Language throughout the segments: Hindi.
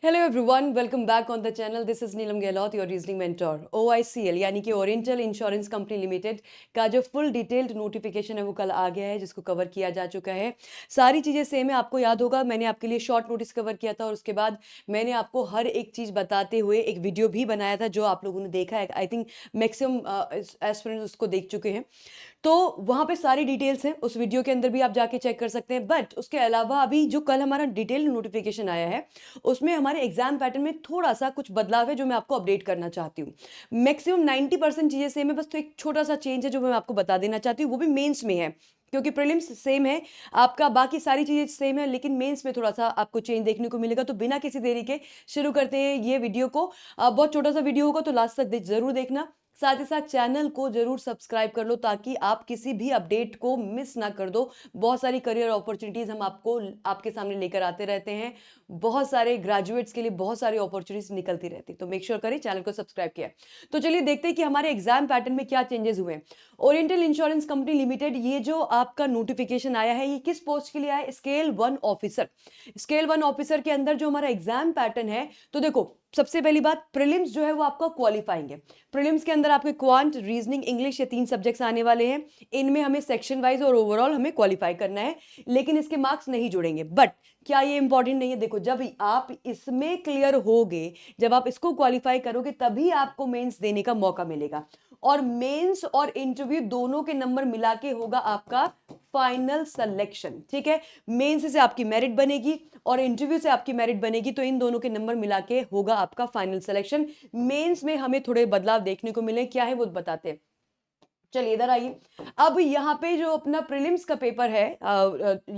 Hello everyone, welcome back on the channel. This is Neelam Gahlot, your reasoning mentor. OICL यानी कि ओरिएंटल इंश्योरेंस कंपनी लिमिटेड का जो फुल डिटेल्ड नोटिफिकेशन है वो कल आ गया है, जिसको कवर किया जा चुका है। सारी चीज़ें सेम है, आपको याद होगा मैंने आपके लिए शॉर्ट नोटिस कवर किया था और उसके बाद मैंने आपको हर एक चीज़ बताते हुए एक वीडियो भी बनाया था जो आप लोगों ने देखा है। आई थिंक मैक्सिमम एस्पिरेंट्स उसको देख चुके हैं। तो वहाँ पे सारी डिटेल्स हैं, उस वीडियो के अंदर भी आप जाके चेक कर सकते हैं। बट उसके अलावा अभी जो कल हमारा डिटेल नोटिफिकेशन आया है, उसमें हमारे एग्जाम पैटर्न में थोड़ा-सा कुछ बदलाव है जो मैं आपको अपडेट करना चाहती हूँ। मैक्सिमम 90% चीज़ें सेम है, बस तो एक छोटा-सा चेंज है जो मैं आपको बता देना चाहती हूँ, वो भी मेंस में है। क्योंकि प्रीलिम्स सेम है, आपका बाकी सारी चीज़ें सेम है, लेकिन मेंस में थोड़ा-सा आपको चेंज देखने को मिलेगा। तो बिना किसी देरी के शुरू करते हैं ये वीडियो को। बहुत छोटा-सा वीडियो होगा तो लास्ट तक ज़रूर देखना। साथ ही साथ चैनल को ज़रूर सब्सक्राइब कर लो ताकि आप किसी भी अपडेट को मिस ना कर दो। बहुत सारी करियर अपॉर्चुनिटीज़ हम आपको आपके सामने लेकर आते रहते हैं। बहुत सारे ग्रेजुएट्स के लिए बहुत सारी अपॉर्चुनिटीज़ निकलती रहती है। तो मेक श्योर करें चैनल को सब्सक्राइब किया है। तो चलिए देखते हैं कि हमारे एग्जाम पैटर्न में क्या चेंजेस हुए हैं। ओरिएंटल इंश्योरेंस कंपनी लिमिटेड, ये जो आपका नोटिफिकेशन आया है, ये किस पोस्ट के लिए आया है? Scale 1 officer. स्केल 1 ऑफिसर के अंदर जो हमारा एग्जाम पैटर्न है, तो देखो सबसे पहली बात, प्रीलिम्स जो है वो आपका क्वालिफाइंग है। प्रीलिम्स के अंदर आपके क्वांट, रीजनिंग, इंग्लिश, ये 3 सब्जेक्ट्स आने वाले हैं। इनमें हमें सेक्शन वाइज और ओवरऑल हमें क्वालिफाई करना है, लेकिन इसके मार्क्स नहीं जुड़ेंगे। बट क्या ये इंपॉर्टेंट नहीं है? देखो, जब आप इसमें क्लियर होगे, जब आप इसको क्वालिफाई करोगे, तभी आपको मेंस देने का मौका मिलेगा। और मेंस और इंटरव्यू दोनों के नंबर मिला के होगा आपका फाइनल सिलेक्शन। ठीक है, मेंस से आपकी मेरिट बनेगी और इंटरव्यू से आपकी मेरिट बनेगी, तो इन दोनों के नंबर मिला के होगा आपका फाइनल सिलेक्शन। मेंस में हमें थोड़े बदलाव देखने को मिले, क्या है वो बताते हैं। चलिए इधर आइए। अब यहाँ पे जो अपना प्रीलिम्स का पेपर है,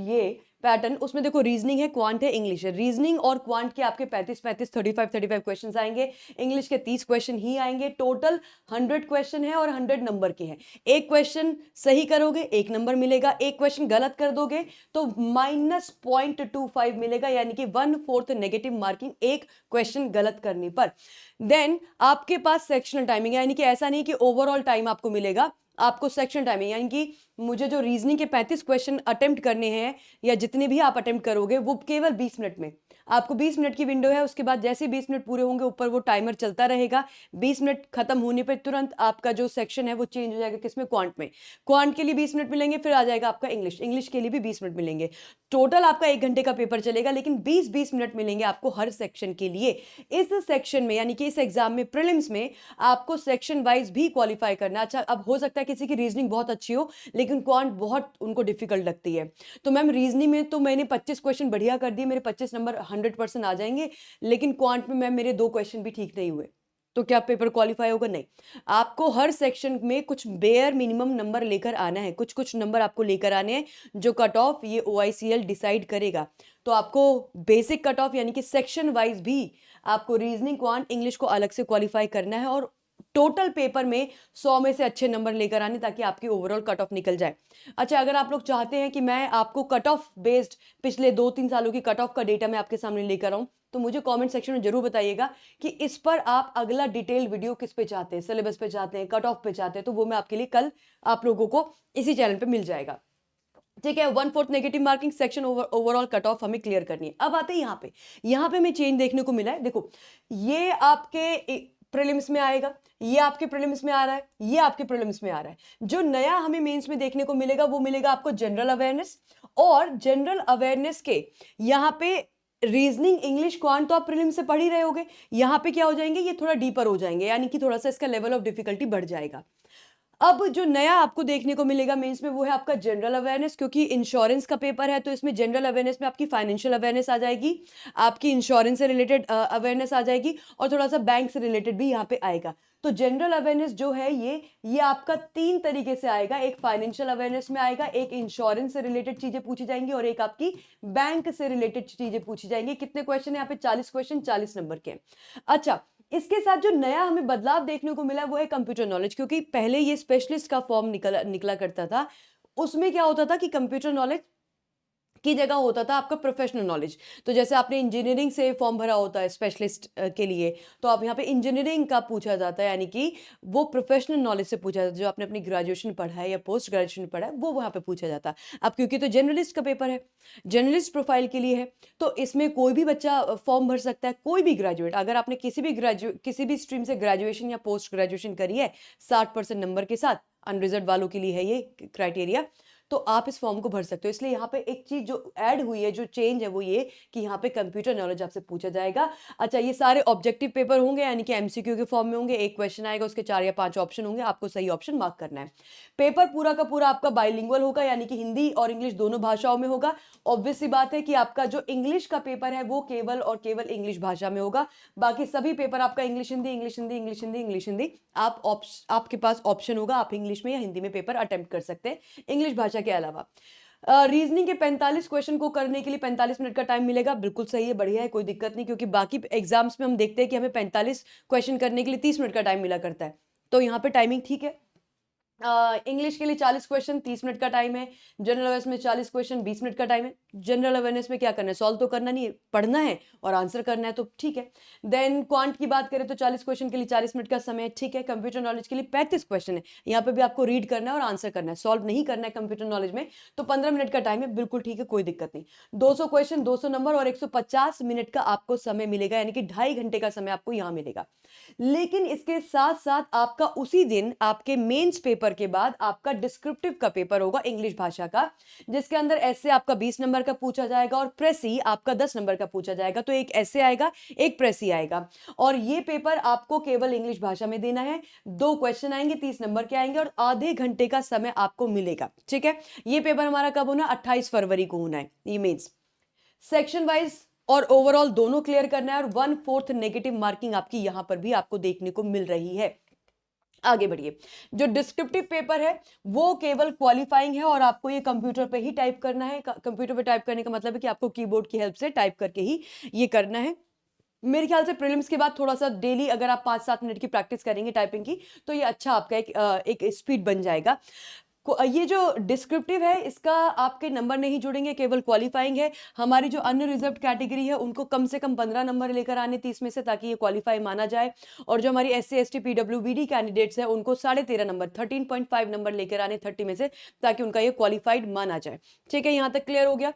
ये पैटर्न, उसमें देखो रीजनिंग है, क्वांट है, इंग्लिश है। रीजनिंग और क्वांट के आपके 35-35, 35-35 क्वेश्चंस आएंगे। इंग्लिश के 30 क्वेश्चन ही आएंगे। टोटल 100 क्वेश्चन है और 100 नंबर के हैं। एक क्वेश्चन सही करोगे 1 नंबर मिलेगा, एक क्वेश्चन गलत कर दोगे तो -0.25 मिलेगा, यानी कि 1/4 नेगेटिव मार्किंग एक क्वेश्चन गलत करने पर। देन आपके पास सेक्शनल टाइमिंग है, यानी कि ऐसा नहीं कि ओवरऑल टाइम आपको मिलेगा, आपको सेक्शन टाइमिंग, यानी कि मुझे जो रीजनिंग के 35 क्वेश्चन अटेम्प्ट करने हैं या जितने भी आप अटेम्प्ट करोगे वो केवल 20 मिनट में। आपको 20 मिनट की विंडो है, उसके बाद जैसे 20 मिनट पूरे होंगे ऊपर वो टाइमर चलता रहेगा। 20 मिनट खत्म होने पर तुरंत आपका जो सेक्शन है वो चेंज हो जाएगा, किसमें? क्वांट में। क्वांट के लिए 20 मिनट मिलेंगे, फिर आ जाएगा आपका इंग्लिश, इंग्लिश के लिए भी 20 मिनट मिलेंगे। टोटल आपका 1 घंटे का पेपर चलेगा, लेकिन 20-20 मिनट मिलेंगे आपको हर सेक्शन के लिए। इस सेक्शन में, यानी कि इस एग्जाम में, प्रीलिम्स में, आपको सेक्शन वाइज भी क्वालिफाई करना। अच्छा, अब हो सकता है किसी की रीजनिंग बहुत अच्छी हो लेकिन क्वांट बहुत उनको डिफिकल्ट लगती है, तो मैम रीजनिंग में तो मैंने 25 क्वेश्चन बढ़िया कर दिए, मेरे 25 नंबर 100% आ जाएंगे, लेकिन क्वांट में मैम मेरे 2 क्वेश्चन भी ठीक नहीं हुए, तो क्या पेपर क्वालिफाई होगा? नहीं। आपको हर सेक्शन में कुछ बेयर मिनिमम नंबर लेकर आना है, कुछ कुछ नंबर आपको लेकर आने हैं, जो कट ऑफ ये ओआईसीएल डिसाइड करेगा। तो आपको बेसिक कट ऑफ, यानी कि सेक्शन वाइज भी आपको रीजनिंग, क्वांट, इंग्लिश को अलग से क्वालिफाई करना है और टोटल पेपर में 100 में से अच्छे नंबर लेकर आने, ताकि आपकी ओवरऑल कट ऑफ निकल जाए। अच्छा, अगर आप लोग चाहते हैं कि मैं आपको कट ऑफ बेस्ड पिछले 2-3 सालों की कट ऑफ का डेटा मैं आपके सामने लेकर आऊं, तो मुझे कमेंट सेक्शन में जरूर बताइएगा कि इस पर आप अगला डिटेल वीडियो किस पे चाहते हैं, सिलेबस पे चाहते हैं, कट ऑफ पे चाहते हैं, तो वो मैं आपके लिए कल आप लोगों को इसी चैनल पे मिल जाएगा। ठीक है, 1/4 negative marking section overall cut off हमें क्लियर करनी है। अब आते हैं यहाँ पे, यहाँ पे हमें चेंज देखने को मिला है। देखो, ये आपके प्रीलिम्स में आएगा, ये आपके प्रीलिम्स में आ रहा है, ये आपके प्रीलिम्स में आ रहा है। जो नया हमें मेंस में देखने को मिलेगा वो मिलेगा आपको जनरल अवेयरनेस। और जनरल अवेयरनेस के यहाँ पे रीजनिंग, इंग्लिश, क्वांट तो आप प्रीलिम्स से पढ़ ही रहे होगे, यहाँ पे क्या हो जाएंगे, ये थोड़ा डीपर हो जाएंगे, यानी कि थोड़ा सा इसका लेवल ऑफ डिफिकल्टी बढ़ जाएगा। अब जो नया आपको देखने को मिलेगा मेंस में वो है आपका जनरल अवेयरनेस, क्योंकि इंश्योरेंस का पेपर है तो इसमें जनरल अवेयरनेस में आपकी फाइनेंशियल अवेयरनेस आ जाएगी, आपकी इंश्योरेंस से रिलेटेड अवेयरनेस आ जाएगी और थोड़ा सा बैंक से रिलेटेड भी यहाँ पे आएगा। तो जनरल अवेयरनेस जो है ये आपका 3 तरीके से आएगा, एक फाइनेंशियल अवेयरनेस में आएगा, एक इंश्योरेंस से रिलेटेड चीजें पूछी जाएंगी और एक आपकी बैंक से रिलेटेड चीजें पूछी जाएंगी। कितने क्वेश्चन है यहाँ पे? 40 क्वेश्चन, 40 नंबर के। अच्छा, इसके साथ जो नया हमें बदलाव देखने को मिला वो है कंप्यूटर नॉलेज, क्योंकि पहले ये स्पेशलिस्ट का फॉर्म निकला निकला करता था। उसमें क्या होता था कि कंप्यूटर नॉलेज की जगह होता था आपका प्रोफेशनल नॉलेज। तो जैसे आपने इंजीनियरिंग से फॉर्म भरा होता है स्पेशलिस्ट के लिए, तो आप यहाँ पे इंजीनियरिंग का पूछा जाता है, यानी कि वो प्रोफेशनल नॉलेज से पूछा जाता है, जो आपने अपनी ग्रेजुएशन पढ़ा है या पोस्ट ग्रेजुएशन पढ़ा है, वो वहाँ पे पूछा जाता है। अब क्योंकि तो जर्नलिस्ट का पेपर है, जर्नलिस्ट प्रोफाइल के लिए है, तो इसमें कोई भी बच्चा फॉर्म भर सकता है, कोई भी ग्रेजुएट। अगर आपने किसी भी स्ट्रीम से ग्रेजुएशन या पोस्ट ग्रेजुएशन करी है 60% नंबर के साथ, अनरिजर्व वालों के लिए है ये क्राइटेरिया, तो आप इस फॉर्म को भर सकते हो। इसलिए यहाँ पे एक चीज़ जो ऐड हुई है, जो चेंज है, वो ये कि यहाँ पे कंप्यूटर नॉलेज आपसे पूछा जाएगा। अच्छा, ये सारे ऑब्जेक्टिव पेपर होंगे, यानी कि एमसीक्यू के फॉर्म में होंगे। एक क्वेश्चन आएगा, उसके 4 या 5 ऑप्शन होंगे, आपको सही ऑप्शन मार्क करना है। पेपर पूरा का पूरा आपका बाइलिंगुअल होगा, यानी कि हिंदी और इंग्लिश दोनों भाषाओं में होगा। ऑब्वियस सी बात है कि आपका जो इंग्लिश का पेपर है वो केवल और केवल इंग्लिश भाषा में होगा। बाकी सभी पेपर आपका English Hindi, English Hindi, English Hindi, English Hindi. आपके पास ऑप्शन होगा, आप इंग्लिश में या हिंदी में पेपर अटेम्प्ट कर सकते हैं, इंग्लिश भाषा के अलावा। रीजनिंग के 45 क्वेश्चन को करने के लिए 45 मिनट का टाइम मिलेगा। बिल्कुल सही है, बढ़िया है, कोई दिक्कत नहीं, क्योंकि बाकी एग्जाम्स में हम देखते हैं कि हमें 45 क्वेश्चन करने के लिए 30 मिनट का टाइम मिला करता है, तो यहाँ पे टाइमिंग ठीक है। इंग्लिश के लिए 40 क्वेश्चन 30 मिनट का टाइम है। जनरल अवेयरनेस में 40 क्वेश्चन 20 मिनट का टाइम है। जनरल अवेयरनेस में क्या करना है, सॉल्व तो करना नहीं है, पढ़ना है और आंसर करना है, तो ठीक है। देन क्वांट की बात करें तो 40 क्वेश्चन के लिए 40 मिनट का समय है, ठीक है। कंप्यूटर नॉलेज के लिए 35 क्वेश्चन है, यहाँ पे भी आपको रीड करना है और आंसर करना है, सॉल्व नहीं करना है कंप्यूटर नॉलेज में, तो 15 मिनट का टाइम है, बिल्कुल ठीक है, कोई दिक्कत नहीं। 200 क्वेश्चन 200 नंबर और 150 मिनट का आपको समय मिलेगा, यानी कि 2.5 घंटे का समय आपको यहाँ मिलेगा। लेकिन इसके साथ साथ आपका उसी दिन आपके मेंस पेपर के बाद आपका डिस्क्रिप्टिव का पेपर होगा इंग्लिश भाषा का, जिसके अंदर ऐसे आपका 20 नंबर का पूछा जाएगा और प्रेसी आपका 10 नंबर का पूछा जाएगा। तो एक ऐसे आएगा, एक प्रेसी आएगा, और ये पेपर आपको केवल इंग्लिश भाषा में देना है। 2 क्वेश्चन आएंगे, 30 नंबर के आएंगे और आधे घंटे का समय आपको मिलेगा, ठीक है। ये पेपर हमारा कब होना, 28 फरवरी को होना है, ये मीन्स सेक्शन वाइज और ओवरऑल दोनों क्लियर करना है, और 1/4 नेगेटिव मार्किंग आपकी यहां पर भी आपको देखने को मिल रही है। आगे बढ़िए। जो डिस्क्रिप्टिव पेपर है वो केवल क्वालिफाइंग है, और आपको ये कंप्यूटर पे ही टाइप करना है। कंप्यूटर पे टाइप करने का मतलब है कि आपको कीबोर्ड की हेल्प से टाइप करके ही ये करना है। मेरे ख्याल से प्रीलिम्स के बाद थोड़ा सा डेली अगर आप 5-7 मिनट की प्रैक्टिस करेंगे टाइपिंग की, तो ये अच्छा आपका एक स्पीड बन जाएगा। ये जो डिस्क्रिप्टिव है इसका आपके नंबर नहीं जुड़ेंगे, केवल क्वालिफाइंग है। हमारी जो अनरिजर्व्ड कैटेगरी है उनको कम से कम 15 नंबर लेकर आने 30 में से, ताकि ये क्वालिफाई माना जाए। और जो हमारी SC ST PWBD कैंडिडेट्स हैं उनको 13.5 नंबर 13.5 नंबर लेकर आने 30 में से, ताकि उनका ये क्वालिफाइड माना जाए। ठीक है, यहां तक क्लियर हो गया।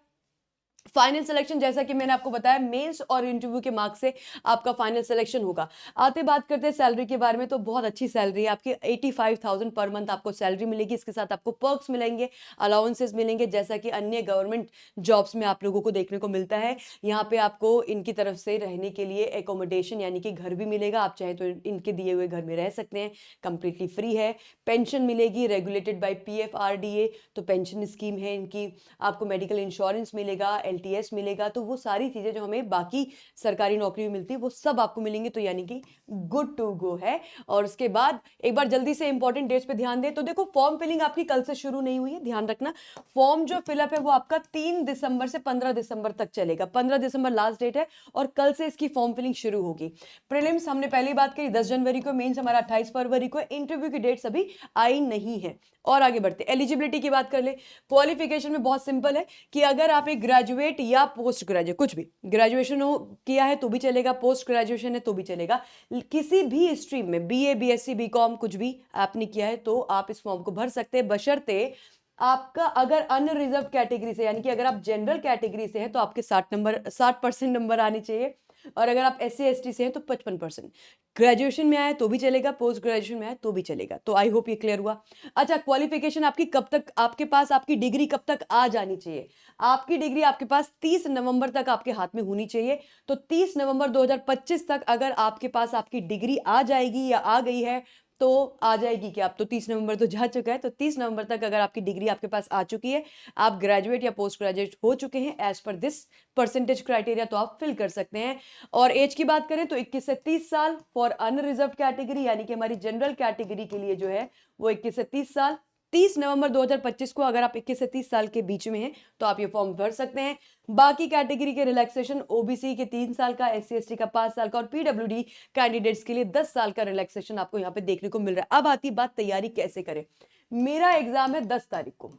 फाइनल सिलेक्शन, जैसा कि मैंने आपको बताया, मेंस और इंटरव्यू के मार्क्स से आपका फाइनल सिलेक्शन होगा। आते बात करते हैं सैलरी के बारे में, तो बहुत अच्छी सैलरी है आपकी, 85,000 पर मंथ आपको सैलरी मिलेगी। इसके साथ आपको पर्क्स मिलेंगे, अलाउंसेस मिलेंगे, जैसा कि अन्य गवर्नमेंट जॉब्स में आप लोगों को देखने को मिलता है। यहाँ पे आपको इनकी तरफ से रहने के लिए एकोमोडेशन यानी कि घर भी मिलेगा, आप चाहे तो इनके दिए हुए घर में रह सकते हैं, कंप्लीटली फ्री है। पेंशन मिलेगी रेगुलेटेड बाय PFRDA, तो पेंशन स्कीम है इनकी। आपको मेडिकल इंश्योरेंस मिलेगा, LTS मिलेगा, तो वो सारी चीजें जो हमें बाकी सरकारी नौकरी में मिलती है वो सब आपको मिलेंगी, तो यानी कि गुड टू गो है। और उसके बाद एक बार जल्दी से इंपॉर्टेंट डेट्स पे ध्यान दें, तो देखो फॉर्म फिलिंग आपकी कल से शुरू नहीं हुई है, ध्यान रखना। फॉर्म जो फिलअप है वो आपका 3 दिसंबर से 15 दिसंबर तक चलेगा। 15 दिसंबर लास्ट डेट है और कल से इसकी फॉर्म फिलिंग शुरू होगी। प्रीलिम्स हमने पहली बात करी 10 जनवरी को, मेंस हमारा 28 फरवरी को, इंटरव्यू की डेट्स अभी आई नहीं है। और आगे बढ़ते एलिजिबिलिटी की बात कर ले। क्वालिफिकेशन में बहुत सिंपल है कि अगर आप एक ग्रेजुएट या पोस्ट ग्रेजुएट, कुछ भी ग्रेजुएशन हो किया है तो भी चलेगा, पोस्ट ग्रेजुएशन है तो भी चलेगा, किसी भी स्ट्रीम में BA BSc BCom कुछ भी आपने किया है तो आप इस फॉर्म को भर सकते हैं, बशर्ते आपका अगर अनरिजर्व कैटेगरी से, यानी कि अगर आप जनरल कैटेगरी से हैं तो आपके 60% नंबर आने चाहिए, और अगर आप SC ST से हैं तो 55%। ग्रेजुएशन में आए तो भी चलेगा, पोस्ट ग्रेजुएशन में आए तो भी चलेगा। तो आई होप ये क्लियर हुआ। अच्छा, क्वालिफिकेशन आपकी कब तक, आपके पास आपकी डिग्री कब तक आ जानी चाहिए? आपकी डिग्री आपके पास 30 नवंबर तक आपके हाथ में होनी चाहिए। तो 30 नवंबर 2025 तक अगर आपके पास आपकी डिग्री आ जाएगी या आ गई है, तो आ जाएगी क्या, अब तो 30 नवंबर तो जा चुका है, तो 30 नवंबर तक अगर आपकी डिग्री आपके पास आ चुकी है, आप ग्रेजुएट या पोस्ट ग्रेजुएट हो चुके हैं as per this percentage criteria, तो आप फिल कर सकते हैं। और एज की बात करें तो 21 से 30 साल फॉर अनरिजर्व कैटेगरी, यानी कि हमारी जनरल कैटेगरी के लिए जो है वो 21 से 30 साल। 30 नवंबर 2025 को अगर आप 21 से 30 साल के बीच में हैं तो आप ये फॉर्म भर सकते हैं। बाकी कैटेगरी के रिलैक्सेशन, OBC के 3 साल का, SC ST का 5 साल का, और PWD कैंडिडेट्स के लिए 10 साल का रिलैक्सेशन आपको यहाँ पे देखने को मिल रहा है। अब आती बात तैयारी कैसे करें। मेरा एग्जाम है 10 तारीख को,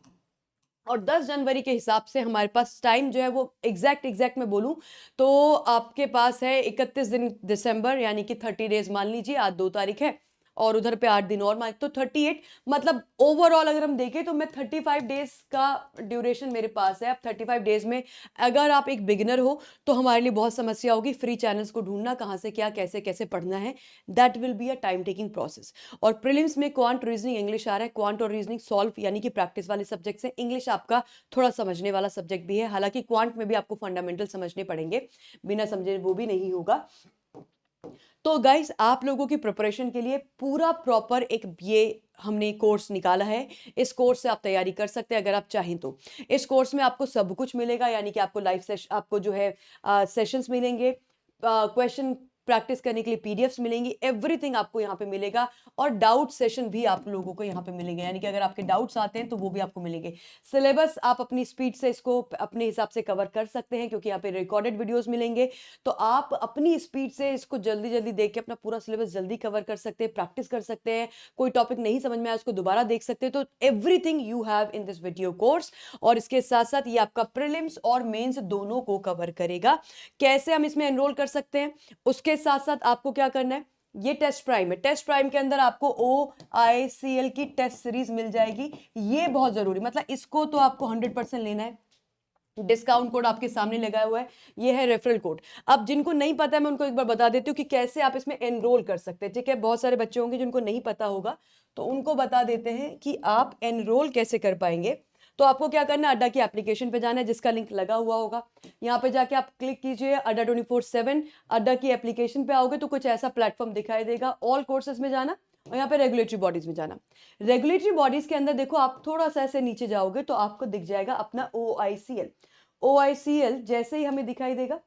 और 10 जनवरी के हिसाब से हमारे पास टाइम जो है वो एग्जैक्ट मैं बोलूँ तो आपके पास है 31 दिन दिसंबर यानी कि 30 डेज़ मान लीजिए, आज 2 तारीख है और उधर पे 8 दिन और मान तो 38 मतलब ओवरऑल अगर हम देखें तो मैं 35 डेज़ का ड्यूरेशन मेरे पास है। अब 35 डेज़ में अगर आप एक बिगिनर हो तो हमारे लिए बहुत समस्या होगी फ्री चैनल्स को ढूँढना, कहाँ से क्या, कैसे-कैसे पढ़ना है, that will be a time taking process. और प्रीलिम्स में क्वांट, रीजनिंग, इंग्लिश आ रहा है। क्वांट और रीजनिंग सॉल्व यानी कि प्रैक्टिस वाले सब्जेक्ट्स हैं। इंग्लिश आपका थोड़ा समझने वाला सब्जेक्ट भी है, हालाँकि क्वांट में भी आपको फंडामेंटल समझने पड़ेंगे, बिना समझे वो भी नहीं होगा। तो गाइस आप लोगों की प्रिपरेशन के लिए पूरा प्रॉपर एक ये हमने कोर्स निकाला है। इस कोर्स से आप तैयारी कर सकते हैं अगर आप चाहें तो। इस कोर्स में आपको सब कुछ मिलेगा यानी कि आपको लाइव सेशन, आपको जो है सेशंस मिलेंगे, क्वेश्चन प्रैक्टिस करने के लिए पीडीएफ्स मिलेंगी, एवरीथिंग आपको यहाँ पे मिलेगा और डाउट सेशन भी आप लोगों को यहाँ पे मिलेंगे यानी कि अगर आपके डाउट्स आते हैं तो वो भी आपको मिलेंगे। सिलेबस आप अपनी स्पीड से इसको अपने हिसाब से कवर कर सकते हैं क्योंकि यहाँ पे रिकॉर्डेड वीडियोस मिलेंगे, तो आप अपनी स्पीड से इसको जल्दी-जल्दी देख के अपना पूरा सिलेबस जल्दी कवर कर सकते हैं, प्रैक्टिस कर सकते हैं। कोई टॉपिक नहीं समझ में आया उसको दोबारा देख सकते हैं। तो everything you have in this video course और इसके साथ-साथ ये आपका प्रीलिम्स और मेंस दोनों को कवर करेगा। कैसे हम इसमें एनरोल कर सकते हैं? उसके साथ-साथ आपको क्या करना है? ये टेस्ट प्राइम है। टेस्ट प्राइम के अंदर आपको OICL की टेस्ट सीरीज मिल जाएगी। ये बहुत ज़रूरी मतलब इसको तो आपको 100% लेना है। डिस्काउंट कोड आपके सामने लगाया हुआ है, ये है रेफरल कोड। अब जिनको नहीं पता है मैं उनको एक बार बता देती हूँ कि कैसे आप इसमें एनरोल कर सकते हैं, ठीक है? बहुत सारे बच्चे होंगे जिनको नहीं पता होगा, तो उनको बता देते हैं कि आप एनरोल कैसे कर पाएंगे। तो आपको क्या करना है, अड्डा की एप्लीकेशन पे जाना है जिसका लिंक लगा हुआ होगा। यहाँ पे जाके आप क्लिक कीजिए अड्डा 24/7, अड्डा की एप्लीकेशन पे आओगे तो कुछ ऐसा प्लेटफॉर्म दिखाई देगा। ऑल कोर्सेज में जाना और यहाँ पे रेगुलेटरी बॉडीज में जाना। रेगुलेटरी बॉडीज के अंदर देखो आप थोड़ा सा ऐसे नीचे जाओगे तो आपको दिख जाएगा अपना OICL। OICL जैसे ही हमें दिखाई देगा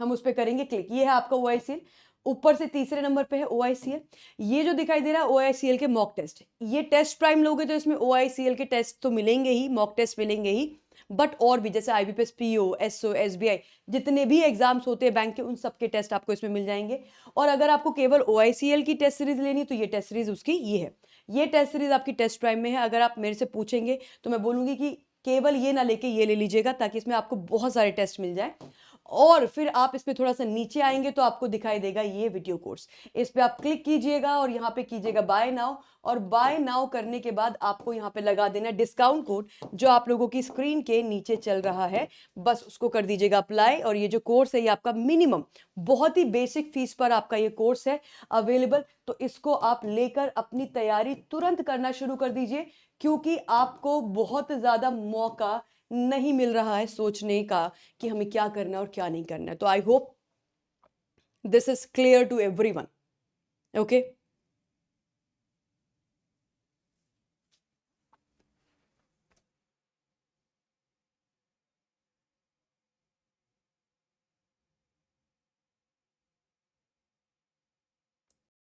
हम उस पर करेंगे क्लिक। ये है आपका OICL, ऊपर से तीसरे नंबर पे है OICL। ये जो दिखाई दे रहा है OICL के मॉक टेस्ट। ये टेस्ट प्राइम लोगे तो इसमें OICL के टेस्ट तो मिलेंगे ही, मॉक टेस्ट मिलेंगे ही, बट और भी जैसे IBPS, PO, SO, SBI जितने भी एग्जाम्स होते हैं बैंक के उन सब के टेस्ट आपको इसमें मिल जाएंगे। और अगर आपको केवल OICL की टेस्ट सीरीज लेनी है तो ये टेस्ट सीरीज उसकी ये है। ये टेस्ट सीरीज आपकी टेस्ट प्राइम में है। अगर आप मेरे से पूछेंगे तो मैं बोलूंगी कि केवल ये ना लेके ये ले लीजिएगा ताकि इसमें आपको बहुत सारे टेस्ट मिल जाए। और फिर आप इसमें थोड़ा सा नीचे आएंगे तो आपको दिखाई देगा ये वीडियो कोर्स। इस पे आप क्लिक कीजिएगा और यहाँ पे कीजिएगा बाय नाउ। और बाय नाउ करने के बाद आपको यहाँ पे लगा देना डिस्काउंट कोड जो आप लोगों की स्क्रीन के नीचे चल रहा है, बस उसको कर दीजिएगा अप्लाई। और ये जो कोर्स है ये आपका मिनिमम बहुत ही बेसिक फीस पर आपका ये कोर्स है अवेलेबल, तो इसको आप लेकर अपनी तैयारी तुरंत करना शुरू कर दीजिए क्योंकि आपको बहुत ज्यादा मौका नहीं मिल रहा है सोचने का कि हमें क्या करना है और क्या नहीं करना है। तो I hope this is clear to everyone. Okay.